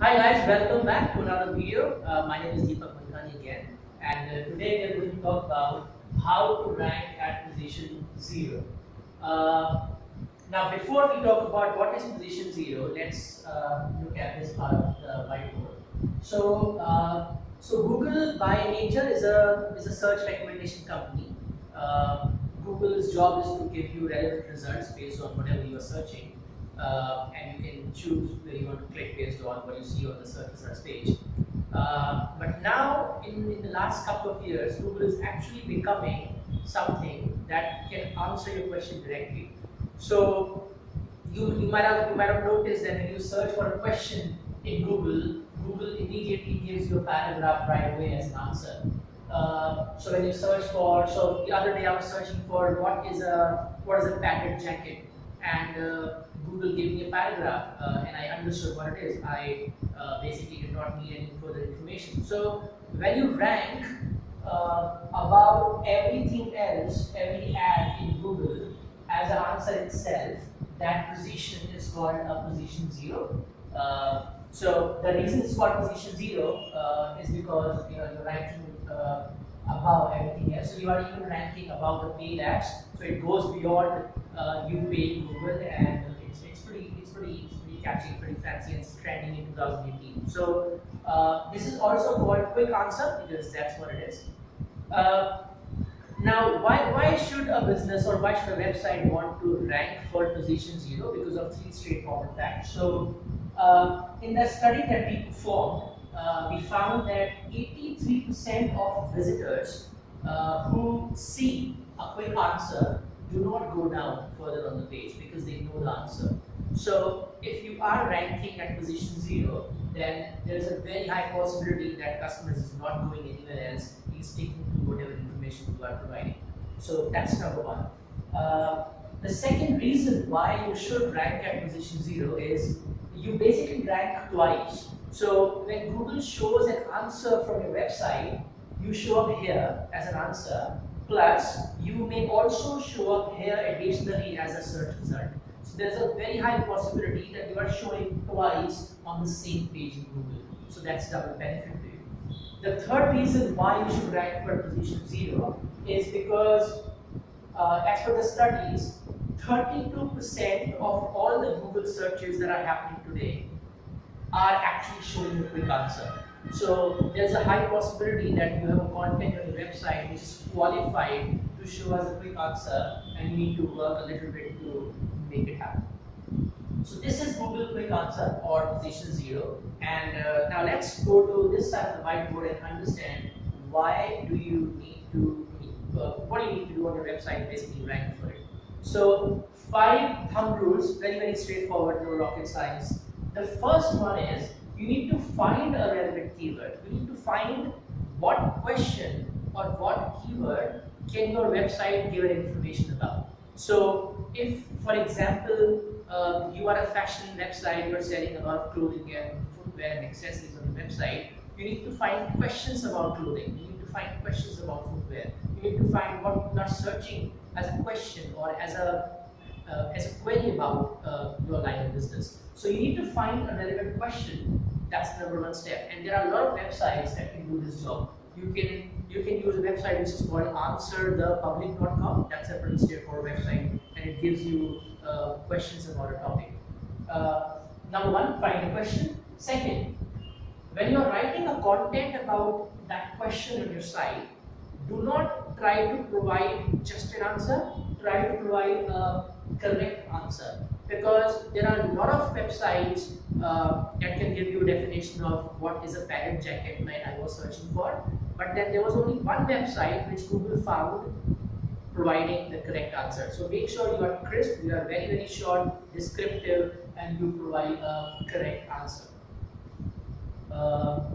Hi guys, welcome back to another video. My name is Deepak Mankhani again, and today we are going to talk about how to rank at position 0. Uh, Now, before we talk about what is position 0, let's look at this part of the whiteboard. So Google by nature is a search recommendation company. Uh, Google's job is to give you relevant results based on whatever you are searching, and you can choose where you want to click based on what you see on the search results page. But now, in the last couple of years, Google is actually becoming something that can answer your question directly. So you might have noticed that when you search for a question in Google, Google immediately gives you a paragraph right away as an answer. So when you search for, so the other day I was searching for what is a padded jacket, and Google gave me a paragraph, and I understood what it is. I basically did not need any further information. So when you rank about everything else, every ad in Google as an answer itself, that position is called a position 0. So the reason it's called position 0 is because you're ranking above everything else. So you are even ranking above the paid ads. So it goes beyond you paying Google, and it's pretty catchy, pretty fancy, and it's trending in 2018. So this is also called quick answer because that's what it is. Uh, Now, why should a business or why should a website want to rank for position 0? Because of three straightforward facts. So, in the study that we performed, we found that 83% of visitors who see a quick answer do not go down further on the page because they know the answer. So, if you are ranking at position 0, then there's a very high possibility that customers is not going anywhere else. He's sticking to whatever information you are providing. So that's number one. The second reason why you should rank at position 0 is you basically rank twice. So when Google shows an answer from your website, you show up here as an answer, plus you may also show up here additionally as a search result. So there's a very high possibility that you are showing twice on the same page in Google. So that's double benefit to you. The third reason why you should rank for position 0 is because, as per the studies, 32% of all the Google searches that are happening today are actually showing a quick answer. So there's a high possibility that you have a content on your website which is qualified to show as a quick answer, and you need to work a little bit to make it happen. So this is Google Quick Answer or position 0. And now let's go to this side of the whiteboard and understand why do you need to, what do you need to do on your website to basically rank for it. So 5 thumb rules, very, very straightforward, no rocket science. The first one is you need to find a relevant keyword. You need to find what question or what keyword can your website give information about. So if, for example, you are a fashion website, you are selling a lot of clothing and footwear and accessories on the website, you need to find questions about clothing, you need to find questions about footwear, you need to find what people are searching as a question or as a query about your line of business. So you need to find a relevant question. That's the number one step. And there are a lot of websites that can do this job. You can use a website which is called answerthepublic.com. That's a pretty straightforward website, and it gives you questions about a topic. Number one, find a question. Second, when you're writing a content about that question on your site, do not try to provide just an answer. Try to provide a correct answer, because there are a lot of websites that can give you a definition of what is a padded jacket like I was searching for, but then there was only one website which Google found providing the correct answer. So make sure you are crisp, you are very, very short, descriptive, and you provide a correct answer.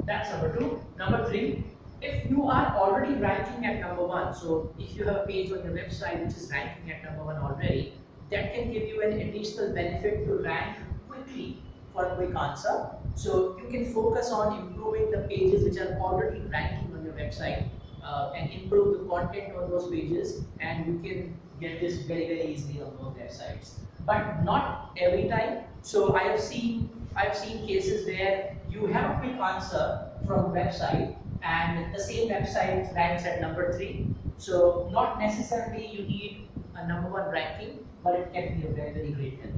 That's number two. Number three, if you are already ranking at number one, so if you have a page on your website which is ranking at number one already, that can give you an additional benefit to rank quickly for a quick answer. So you can focus on improving the pages which are already ranking on your website, and improve the content on those pages, and you can get this very, very easily on those websites. but not every time. So I've seen cases where you have a quick answer from a website and the same website ranks at number 3. So not necessarily you need a number 1 ranking, but it can be a very, very great help.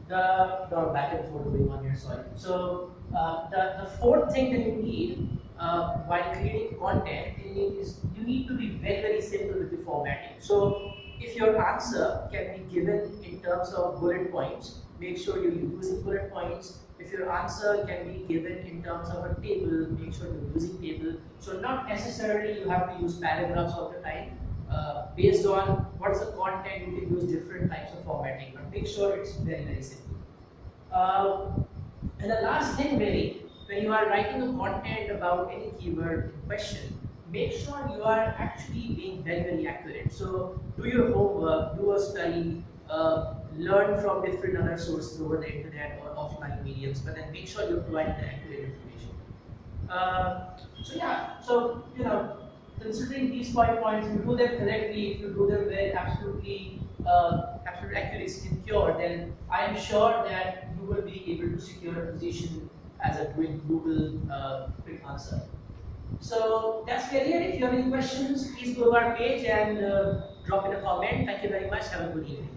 The back and forth going on here, sorry. So the fourth thing that you need while creating content is you need to be very, very simple with the formatting. So if your answer can be given in terms of bullet points, make sure you're using bullet points. If your answer can be given in terms of a table, make sure you're using table. So not necessarily you have to use paragraphs all the time. Based on what's the content, you can use different types of formatting, but make sure it's very, very simple. And the last thing really, when you are writing a content about any keyword in question, make sure you are actually being very, very accurate. So do your homework, do a study, learn from different other sources over the internet or offline mediums, but then make sure you're providing the accurate information. So yeah, so considering these 5 points, if you do them correctly, if you do them with absolutely absolute accuracy and pure, then I am sure that you will be able to secure a position as a Google quick answer. So that's really it. If you have any questions, please go to our page and drop in a comment. Thank you very much. Have a good evening.